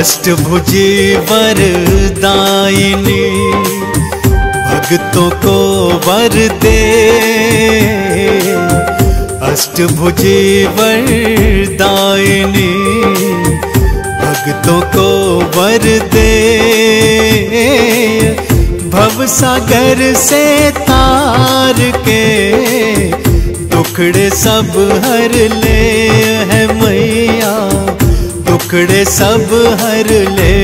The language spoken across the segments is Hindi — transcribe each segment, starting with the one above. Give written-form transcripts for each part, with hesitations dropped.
अष्टभुजी वरदायिनी भक्तों को वर दे। अष्टभुजी वरदायिनी भक्तों को वर दे। भवसागर से तार के दुखड़े सब हर ले है मैया, दुखड़े सब हर ले।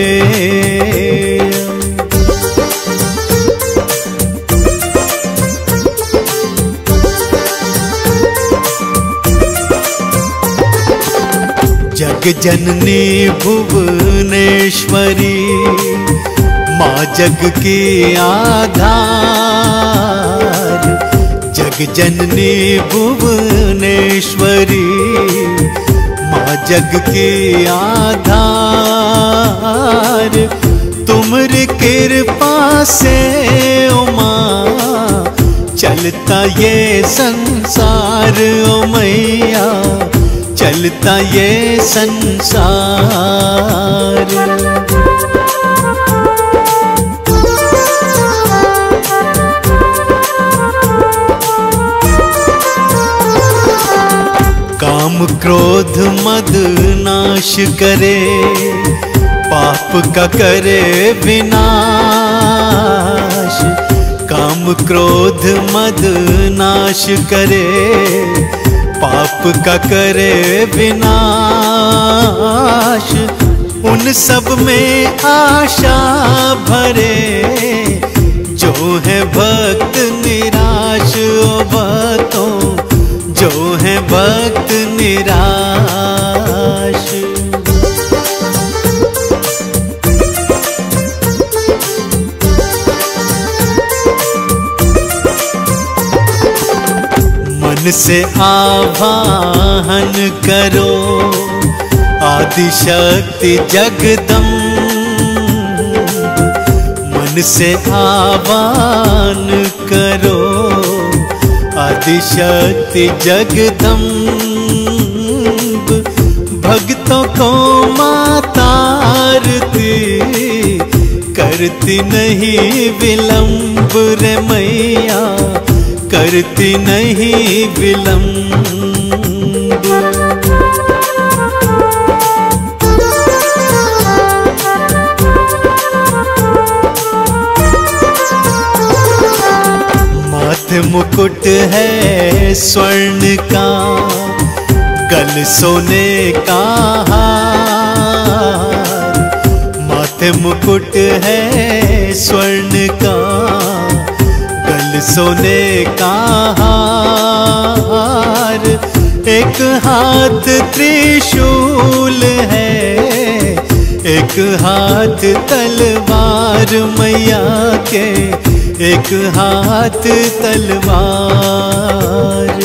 जग जननी भुवनेश्वरी माँ जग की आधार। जग जननी भुवनेश्वरी माँ जग की आधार। तुमरी कृपा से ओ माँ चलता ये संसार ओ मैया, चलता ये संसार। काम क्रोध मद नाश करे, पाप का करे विनाश। काम क्रोध मद नाश करे, पाप का करे विनाश। उन सब में आशा भरे जो है भक्त निराश ओ भक्तों, जो है भक्त निराश। मन से आवाहन करो आदिशक्ति जगदम्ब। मन से आह्वान करो आदिशक्ति जगदम्ब। भक्तों को माता आरती करती नहीं विलंब रे मैया, करती नहीं विलंब। माथे मुकुट है स्वर्ण का, गल सोने का हार। माथे मुकुट है स्वर्ण का, गल सोने का हार। एक हाथ त्रिशूल है, एक हाथ तलवार मैया के, एक हाथ तलवार।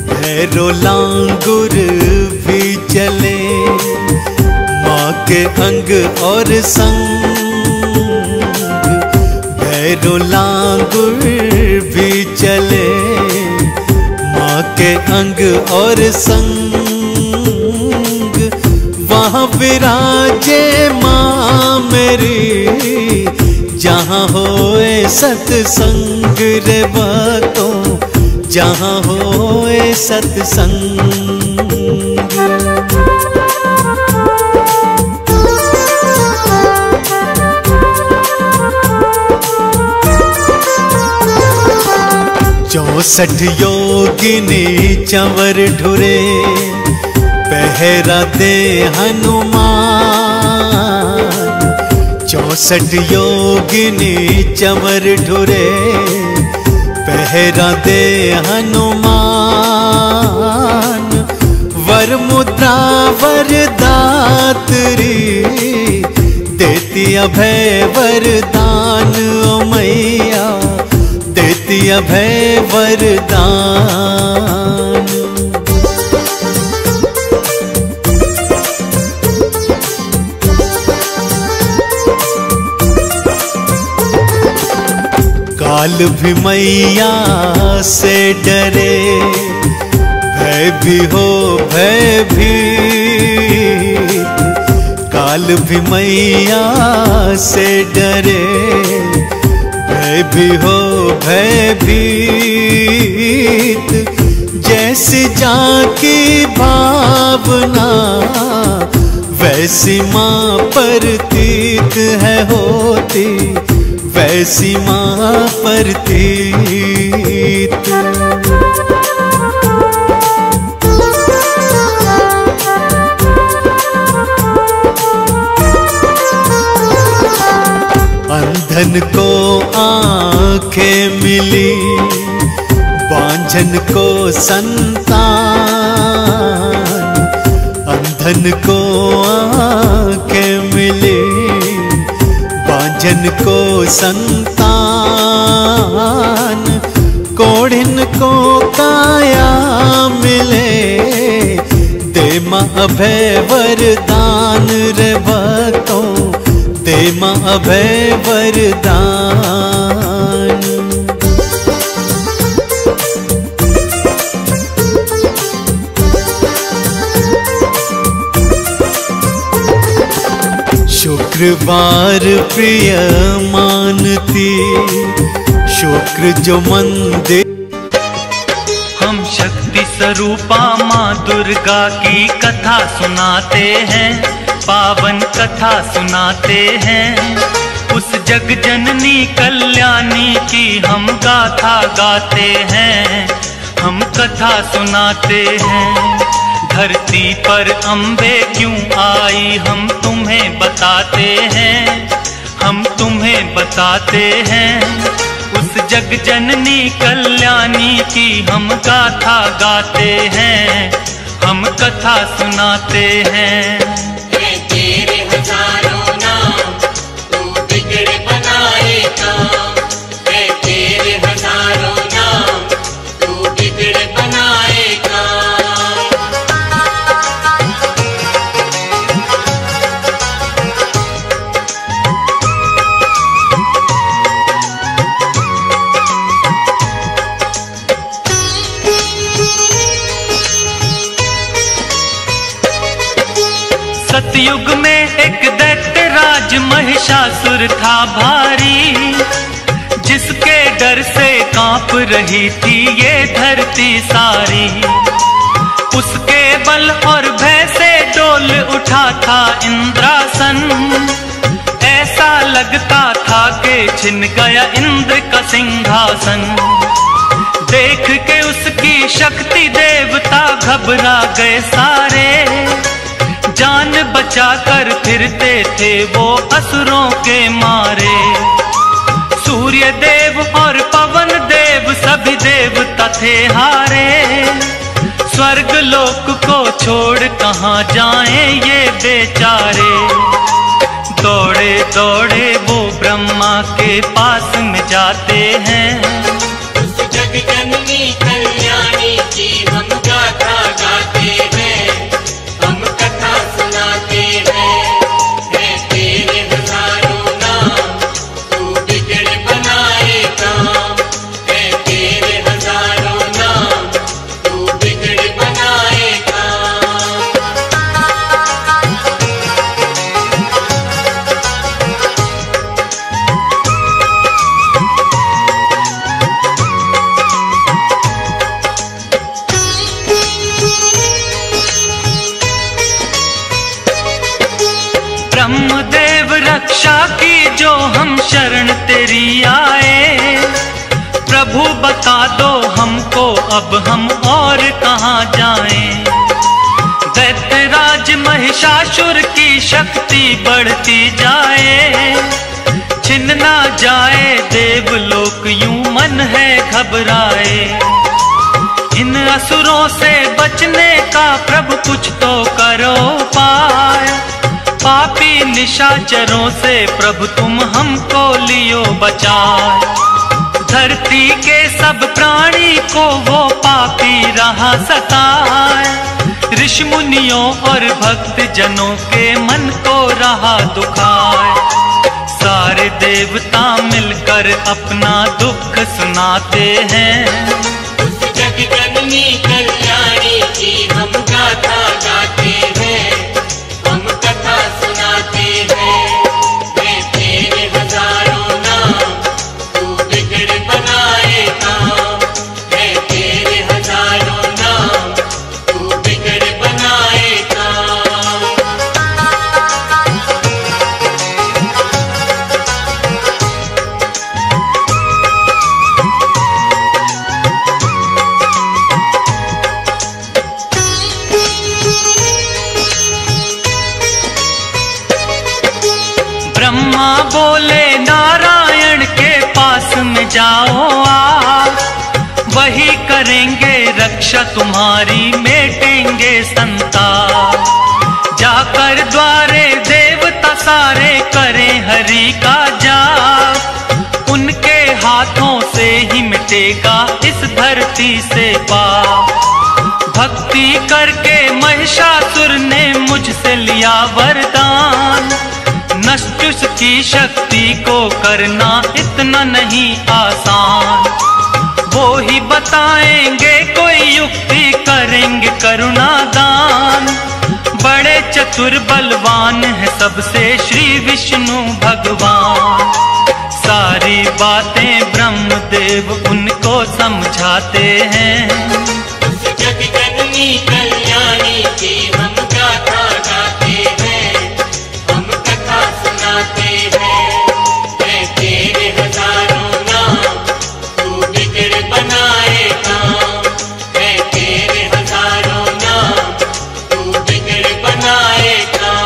भैरो लांगुर भी चले माँ के अंग और संग। भैरो लांगुर भी चले माँ के अंग और संग। वहाँ विराजे माँ मेरी जहाँ होए सत्संग रे बातों, जहाँ होए सत्संग। चौसठ योगिनी चंवर ढुरे पहरा दे हनुमान। 64 योगिनी चंवर ढुरे पहरा दे हनुमान। वर मुद्रा वरदात्री देती अभय वरदान ओ मैया, देती अभय वरदान। काल भी मैया से डरे, भय भी हो भयभीत। काल भी मैया से डरे, भय भी हो भयभीत। जैसी जाकी भावना वैसी माँ प्रतीत है होती, वैसी माँ प्रतीत। अंधन को आंखें मिली, बांझन को संतान। अंधन को आंखें मिली, बांझन को संतान। कोढ़िन को काया मिले, दे माँ अभय वरदान रे भक्तों, दे माँ अभय वरदान। शुक्रवार प्रिय मानती, शुक्र जो मंदिर। हम शक्ति स्वरूपा माँ दुर्गा की कथा सुनाते हैं, पावन कथा सुनाते हैं। उस जग जननी कल्याणी की हम गाथा गाते हैं, हम कथा सुनाते हैं। धरती पर अम्बे क्यों आई हम तुम्हें बताते हैं, हम तुम्हें बताते हैं। उस जग जननी कल्याणी की हम गाथा गाते हैं, हम कथा सुनाते हैं। तेरे हजारों नाम तू बिगड़ बनाए काम, तेरे हजारों नाम तू बिगड़ बनाए काम। सतयुग में एक दैत्य राज महिषासुर था भारी, जिसके डर से कांप रही थी ये धरती सारी। उसके बल और भय से डोल उठा था इंद्रासन, ऐसा लगता था कि छिन गया इंद्र का सिंहासन। देख के उसकी शक्ति देवता घबरा गए सारे, जान बचाकर फिरते थे वो असुरों के मारे। सूर्य देव और पवन देव सभी देवता थे हारे, स्वर्ग लोक को छोड़ कहाँ जाएं ये बेचारे। दौड़े दौड़े वो ब्रह्मा के पास में जाते हैं, उस जग जननी कल्याणी की हम गाथा गाते हैं, हम कथा सुनाते हैं। तेरे हजारों नाम तू बिगड़ बनाए काम, तेरे हजारों नाम तू बिगड़ बनाए काम। ब्रह्मदेव रक्षा की जो हम शरण तेरी आए। प्रभु बता दो हमको अब हम और कहाँ जाएं। दैत्यराज महिषासुर की शक्ति बढ़ती जाए, छिन ना जाए देवलोक यूं मन है घबराए। इन असुरों से बचने का प्रभु कुछ तो करो पाय, पापी निशाचरों से प्रभु तुम हमको लियो बचाए। धरती के सब प्राणी को वो पापी रहा सताए, ऋषि मुनियों और भक्त जनों के मन को रहा दुखाए। सारे सारे देवता मिलकर अपना दुख सुनाते हैं। उस जग जननी कल्याणी की हम गाथा गाते हैं, हम कथा सुनाते हैं। मैं तेरे हजारों नाम, तू बिगड़ बनाए काम। मैं तेरे हजारों नाम, तू बिगड़ बनाए काम। ब्रह्मा बोले नारायण के पास में जाओ आप, वही करेंगे रक्षा तुम्हारी, मेटेंगे संताप। जाकर द्वारे देवता सारे करें हरि का जाप, उनके हाथों से ही मिटेगा इस धरती से पाप। भक्ति करके महिषासुर ने मुझसे लिया वरदान, नष्ट उसकी शक्ति को करना इतना नहीं आसान। वो ही बताएंगे कोई युक्ति, करेंगे करुणा दान। बड़े चतुर बलवान है सबसे श्री विष्णु भगवान। सारी बातें ब्रह्मदेव उनको समझाते हैं। उस जग जननी कल्याणी की हम गाथा गाते हैं, हम कथा सुनाते हैं। मैं तेरे हजारों नाम, तू बिगड़ बनाए काम। मैं तेरे हजारों नाम, तू बिगड़ बनाए काम।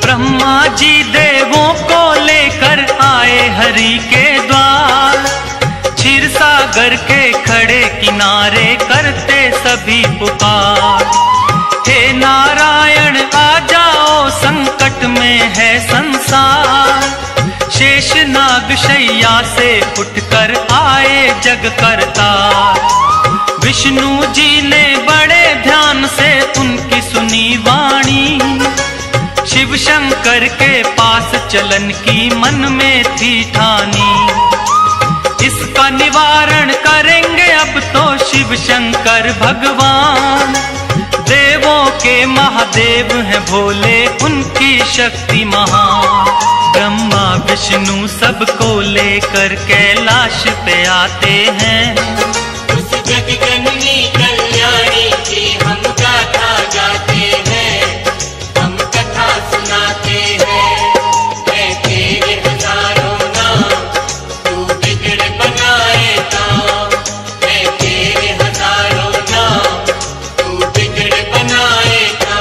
ब्रह्मा जी देवों को लेकर आए हरि के द्वार, क्षीर सागर के खड़े किनारे करते सभी पुकार। हे नारायण आ जाओ, संकट में है संसार। शेष नाग शैया से उठकर आए जग करतार। विष्णु जी ने बड़े ध्यान से उनकी सुनी वाणी, शिव शंकर के पास चलन की मन में थी ठानी। इसका निवारण करेंगे अब तो शिव शंकर भगवान। देवों के महादेव हैं भोले, उनकी शक्ति महान। ब्रह्मा विष्णु सबको लेकर कैलाश पे आते हैं। उस जग जननी कल्याणी की हम गाथा गाते हैं, हम कथा सुनाते हैं। मैं तेरे हजारों नाम, तू बिगड़ बनाए काम। मैं तेरे हजारों नाम, तू बिगड़ बनाए काम।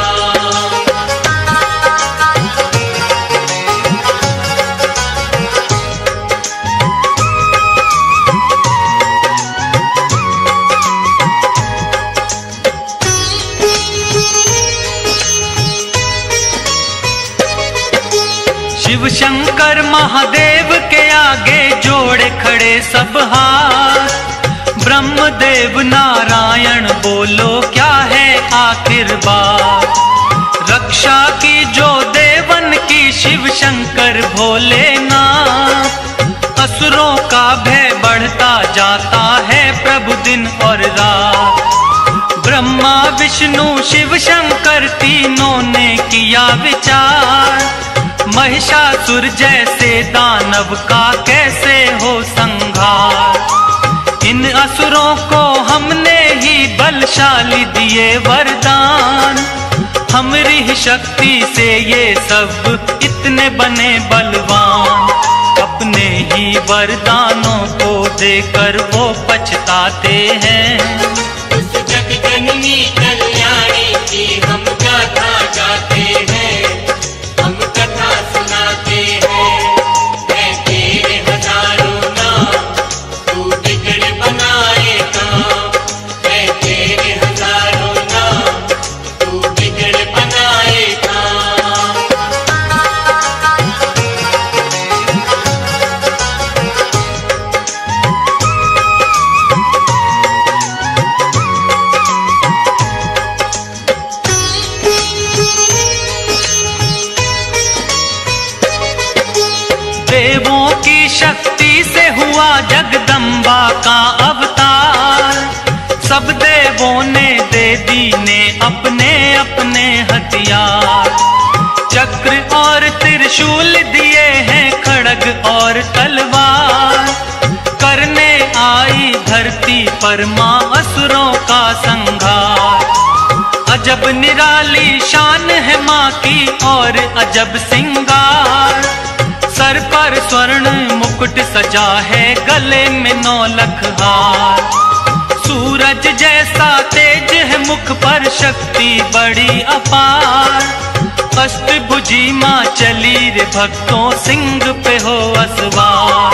शिव शंकर महादेव के आगे जोड़े खड़े सब हाथ। ब्रह्मदेव नारायण बोलो क्या है आखिर बात। रक्षा की जो देवन की शिव शंकर भोलेनाथ। असुरों का भय बढ़ता जाता है प्रभु दिन और रात। ब्रह्मा विष्णु शिव शंकर तीनों ने किया विचार। महिषासुर जैसे दानव का कैसे हो संहार। इन असुरों को हमने ही बलशाली दिए वरदान। हमारी ही शक्ति से ये सब इतने बने बलवान। अपने ही वरदानों को देकर वो पछताते हैं। उस जग जननी कल्याणी की हम गाथा गाते हैं, हम कथा सुनाते हैं। मैं तेरे हजारों नाम, तू बिगड़ बनाए काम। मैं तेरे हजारों नाम, तू बिगड़ बनाए काम। शक्ति से हुआ जगदम्बा का अवतार। सब देवों ने दे दीने अपने अपने हथियार। चक्र और त्रिशूल दिए हैं खड़ग और तलवार। करने आई धरती पर मां असुरों का संहार। अजब निराली शान है मां की और अजब सिंगार। सर पर स्वर्ण मुकुट सजा है, गले में 9 लख हार। सूरज जैसा तेज है मुख पर, शक्ति बड़ी अपार। अष्टभुजी मां चली रे भक्तों, सिंह पे हो असवार।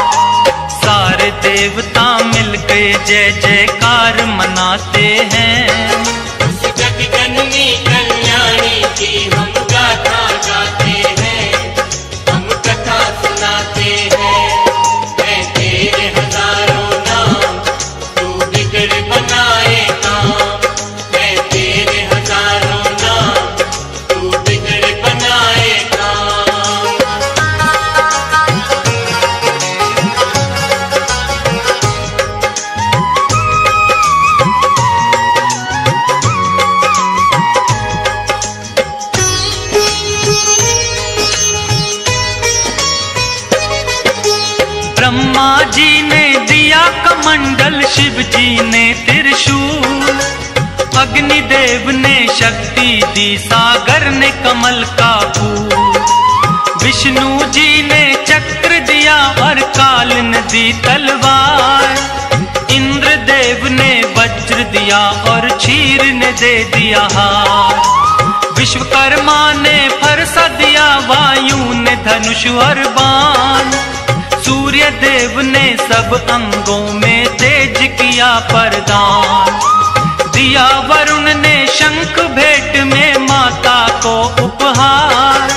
सारे देवता मिलके जय जयकार मनाते हैं। उस जग जननी कल्याणी की हम गाथा गाते हैं, हम कथा सुनाते हैं। मैं तेरे हजारों नाम, तू बिगड़ बनाए काम। मैं तेरे हजारों नाम, तू बिगड़ बनाए काम। ब्रह्मा जी ने दिया कमंडल, शिव जी ने त्रिशूल। अग्निदेव ने शक्ति दी, सागर ने कमल का फूल। विष्णु जी ने चक्र दिया और काल ने दी तलवार। इंद्रदेव ने वज्र दिया और क्षीर ने दे दिया हार। विश्वकर्मा ने फरसा दिया, वायु ने धनुष और बाण। सूर्य देव ने सब अंगों में तेज किया प्रदान। दिया वरुण ने शंख भेंट में माता को उपहार।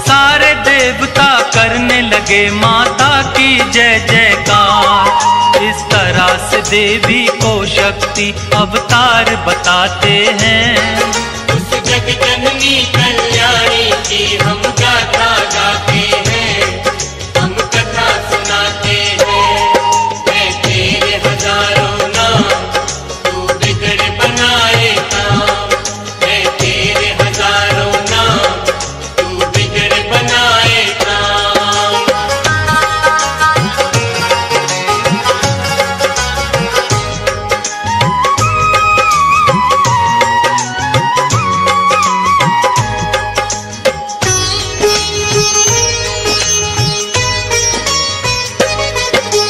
सारे देवता करने लगे माता की जय जयकार। इस तरह से देवी को शक्ति अवतार बताते हैं। उस जग जननी कल्याणी की हम गाथा गाते हैं, हम कथा सुनाते हैं। मैं तेरे हजारों नाम, तू बिगड़ बनाए काम। मैं तेरे हजारों नाम, तू बिगड़ बनाए काम।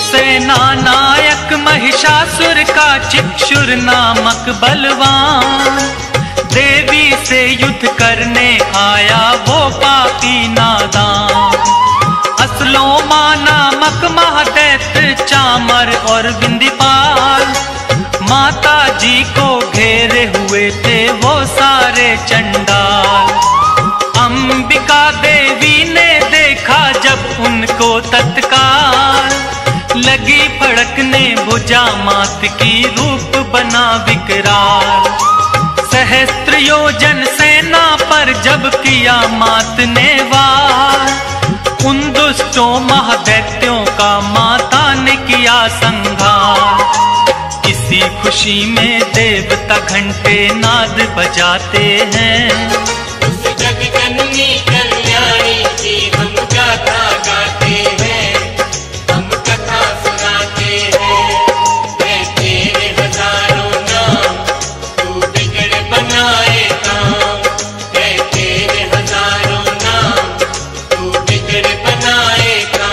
सेना नायक महिषासुर का चिक्षुर नामक बलवान। देवी से युद्ध करने आया वो पापी नादान। असलोमा नामक महादैत्य चामर और बिंदीपाल। माता जी को घेरे हुए थे वो सारे चंडाल। अंबिका देवी ने देखा जब उनको तत्काल। लगी फड़कने भुजा मात की, रूप बना विकराल। सहस्त्र योजन सेना पर जब किया मात ने वार। उन दुष्टों महादैत्यों का माता ने किया संहार। इसी खुशी में देवता घंटे नाद बजाते हैं। उस जग जननी कल्याणी की हम गाथा गाते हैं, हम कथा सुनाते हैं। मैं तेरे हजारों नाम, तू बिगड़ बनाए काम। मैं तेरे हजारों नाम, तू बिगड़ बनाए काम।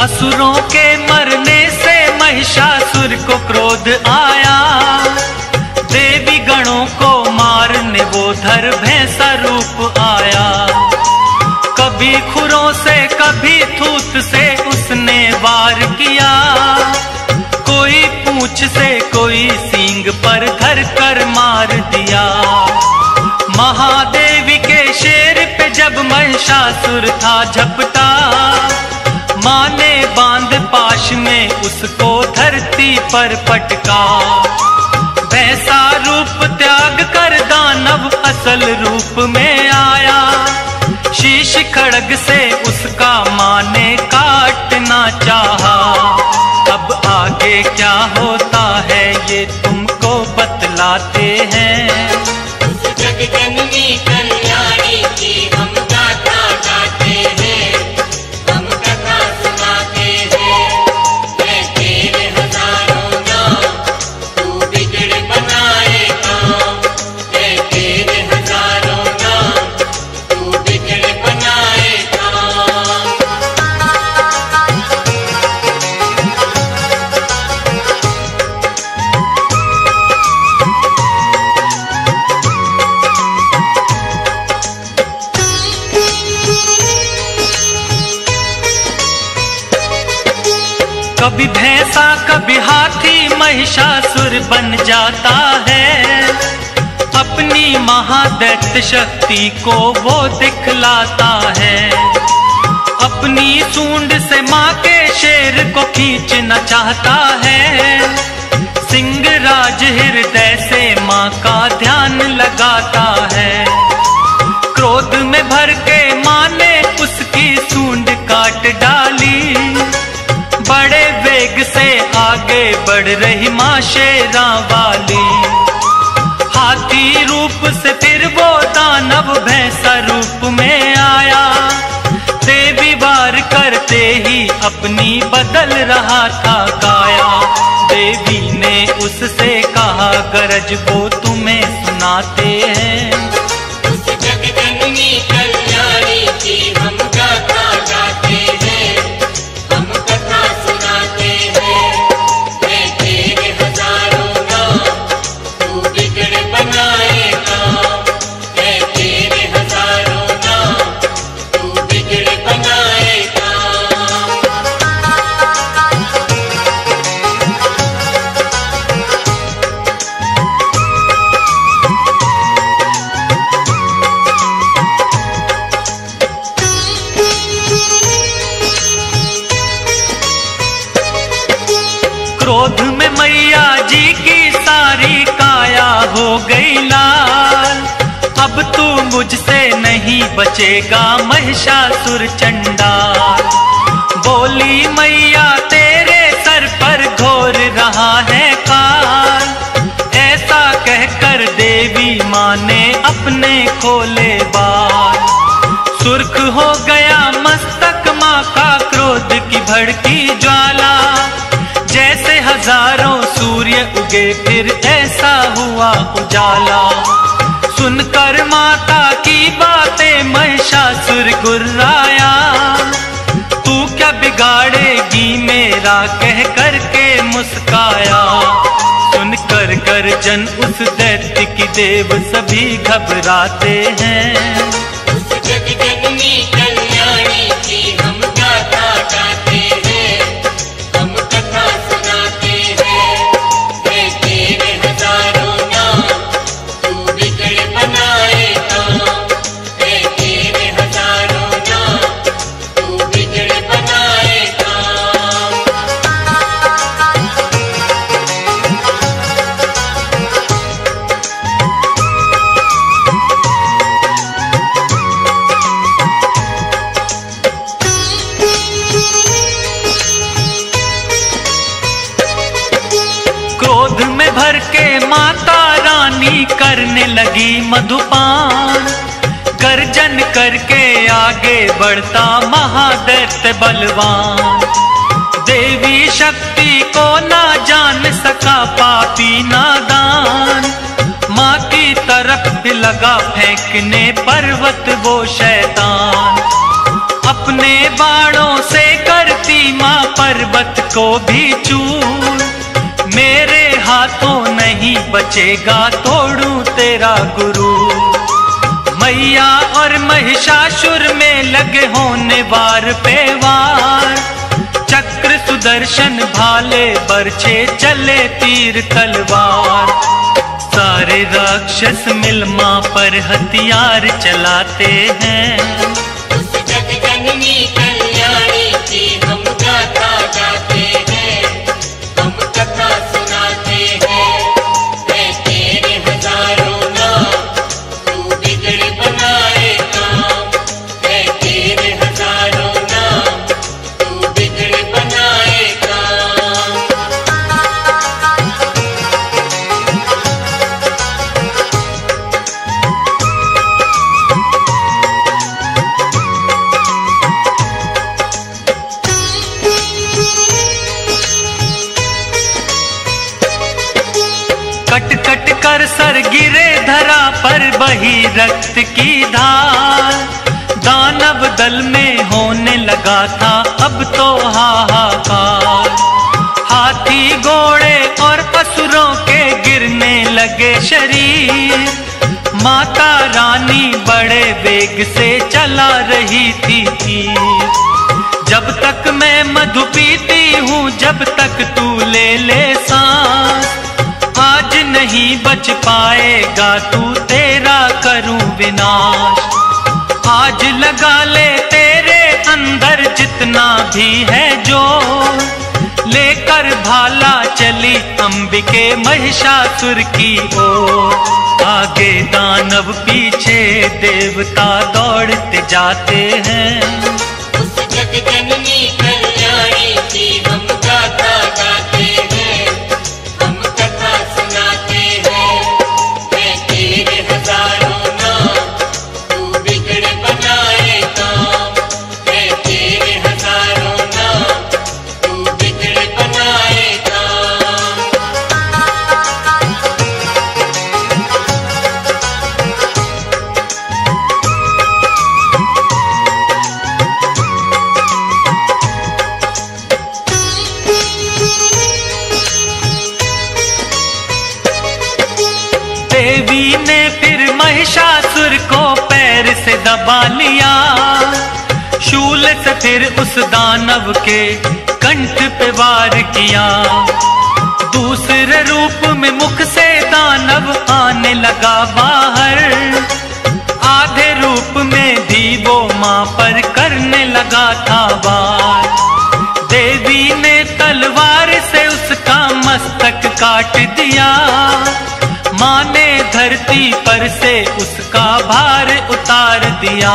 असुरों के मरने से महिषासुर को क्रोध आया। देवी गणों को मारने वो धर भैंसा रूप आया। कभी खुरों से कभी थूत से उसने वार किया। कोई पूंछ से कोई सींग पर धर कर मार दिया। महादेवी के शेर पे जब महिषासुर था झपटा, माँ ने बांध पाश में उसको धरती पर पटका। वैसा रूप त्याग कर दानव असल रूप में आया, शीश खड़ग से उसका माँ ने काटना चाहा। अब आगे क्या होता है ये तुमको बतलाते हैं। उस जग जननी कल्याणी की हम गाथा गाते हैं, हम कथा सुनाते हैं। मैं तेरे हजारों नाम, तू बिगड़ बनाए काम। मैं तेरे हजारों नाम, तू बिगड़ बनाए काम। कभी भैंसा कभी हाथी महिषासुर बन जाता है, अपनी महादैत्य शक्ति को वो दिखलाता है। अपनी सूंड से माँ के शेर को खींचना चाहता है, सिंहराज हृदय से माँ का ध्यान लगाता है। क्रोध में भर के माँ ने उसकी सूंड काट डाली, बड़े वेग से आगे बढ़ रही माँ शेरा वाली। हाथी रूप से फिर वो दानव भैंसा रूप में आया, देवी वार करते ही अपनी बदल रहा था काया। देवी ने उससे कहा गरज वो तुम्हें सुनाते हैं। उस जग जननी कल्याणी की हम गाथा गाते हैं, हम कथा सुनाते हैं। मैं तेरे हजारों नाम, तू बिगड़ बनाए काम। मैं तेरे हजारों नाम, तू बिगड़ बनाए काम। क्रोध में मैया जी की सारी काया हो गई लाल। अब तू मुझसे नहीं बचेगा महिषासुर चंडाल। बोली मैया तेरे सर पर घोर रहा है काल। ऐसा कहकर देवी माँ ने अपने खोले बाल। सुर्ख हो गया मस्तक माँ का क्रोध की भड़की ज्वाला। जैसे हजारों सूर्य उगे फिर ऐसा हुआ उजाला। सुनकर माता की बातें महिषासुर गुर्राया। तू क्या बिगाड़ेगी मेरा कह कर के मुस्काया। सुनकर गर्जन उस दैत्य की देव सभी घबराते हैं। उस जग जननी कल्याणी की हम गाथा गाते हैं, हम कथा सुनाते हैं। मैं तेरे हजारों नाम, तू बिगड़ बनाए काम। मैं तेरे हजारों नाम, तू बिगड़ बनाए काम। क्रोध में भर के माता रानी करने लगी मधुपान। गर्जन करके आगे बढ़ता महादैत्य बलवान। देवी शक्ति को ना जान सका पापी नादान। माँ की तरफ लगा फेंकने पर्वत वो शैतान। अपने बाणों से करती माँ पर्वत को भी चूर। मेरे हाथों नहीं बचेगा तोड़ू तेरा गुरु। मैया और महिषासुर में लगे होने वार पे वार। चक्र सुदर्शन भाले बरछे चले तीर तलवार। सारे राक्षस मिल माँ पर हथियार चलाते हैं। उस जग जननी कल्याणी की हम गाथा गाते हैं, हम कथा सुनाते हैं। है तेरे हजारों नाम, तू बिगड़ बनाए काम। है तेरे हजारों नाम, तू बिगड़ बनाए काम। कट कट कर सर गिरे धरा पर बही रक्त की धार। दानव दल में होने लगा था अब तो हाहाकार। हाथी घोड़े और असुरों के गिरने लगे शरीर। माता रानी बड़े वेग से चला रही थी तीर। जब तक मैं मधु पीती हूँ, जब तक तू ले ले सांस, आज नहीं बच पाएगा तू, तेरा करूं विनाश। आज लगा ले तेरे अंदर जितना भी है जोर, लेकर भाला चली अंबिके महिषासुर की ओर। आगे दानव पीछे देवता दौड़ते जाते हैं। उस जग जननी कल्याणी की हम गाथा गाते हैं, हम कथा सुनाते हैं। है तेरे हजारों नाम, तू बिगड़ बनाए काम। है तेरे हजारों नाम, तू बिगड़ बनाए काम। देवी ने फिर महिषासुर को पैर से दबा लिया। शूल से फिर उस दानव के कंठ पे वार किया। दूसरे रूप में मुख से दानव आने लगा बाहर। आधे रूप में भी वो माँ पर करने लगा था वार। देवी ने तलवार से उसका मस्तक काट दिया। माँ ने धरती पर से उसका भार उतार दिया।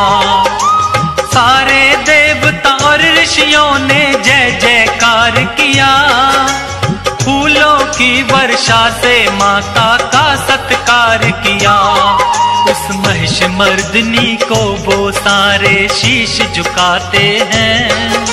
सारे देवता और ऋषियों ने जय जयकार किया। फूलों की वर्षा से माता का सत्कार किया। उस महिष मर्दनी को वो सारे शीश झुकाते हैं।